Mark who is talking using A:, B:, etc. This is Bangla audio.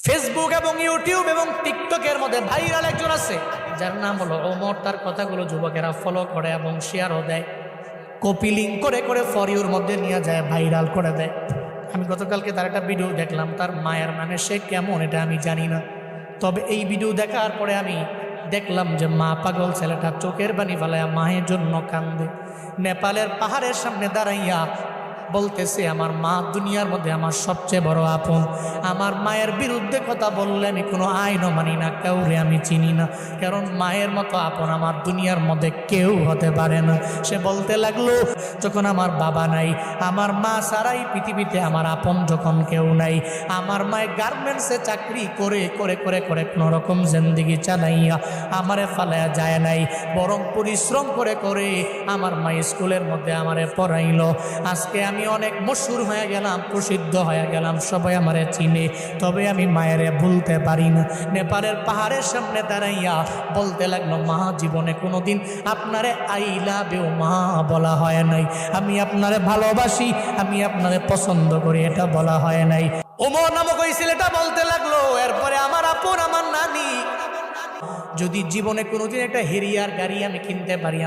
A: ফেসবুক এবং ইউটিউব এবং টিকটকের মধ্যে ভাইরাল একজন আছে যার নাম হলো ওমর। তার কথাগুলো যুবকেরা ফলো করে এবং শেয়ারও দেয়, কপি লিঙ্ক করে করে ফর ইউর মধ্যে নিয়ে যায়, ভাইরাল করে দেয়। আমি গতকালকে তার একটা ভিডিও দেখলাম, তার মায়ের মানে সে কেমন এটা আমি জানি না, তবে এই ভিডিও দেখার পরে আমি দেখলাম যে মা পাগল ছেলেটা চোখের পানি ফেলাইয়া মায়ের জন্য কান্দে। নেপালের পাহাড়ের সামনে দাঁড়াইয়া বলতেছে, আমার মা দুনিয়ার মধ্যে আমার সবচেয়ে বড় আপন। আমার মায়ের বিরুদ্ধে কথা বললে আমি কোনো আইনও মানি না, কাউরে আমি চিনি না, কারণ মায়ের মতো আপন আমার দুনিয়ার মধ্যে কেউ হতে পারে না। সে বলতে লাগলো, যখন আমার বাবা নাই, আমার মা ছাড়াই পৃথিবীতে আমার আপন যখন কেউ নাই, আমার মায়ের গার্মেন্টসে চাকরি করে করে করে করে কোনো রকম জিন্দেগি চালাইয়া আমারে ফালাইয়া যায় নাই, বরং পরিশ্রম করে করে আমার মা স্কুলের মধ্যে আমারে পড়াইলো। আজকে আমি অনেক মশহুর হয়ে গেলাম, প্রসিদ্ধ হয়ে গেলাম, সবাই আমারে চিনে, তবে আমি মায়েরে ভুলতে পারি না। নেপালের পাহাড়ের সামনে দাঁড়াইয়া বলতে লাগলো, মা জীবনে কোনোদিন আপনারে আই লাভ ইউ মা বলা হয় নাই, আমি আপনারে ভালোবাসি, আমি আপনারে পছন্দ করি, এটা বলা হয় নাই। ওমর নামক ওই ছেলেটা বলতে লাগলো, এরপরে আমার আপন আমার নানি, যদি জীবনে কোনোদিন একটা হেরিয়ার গাড়ি আমি কিনতে পারি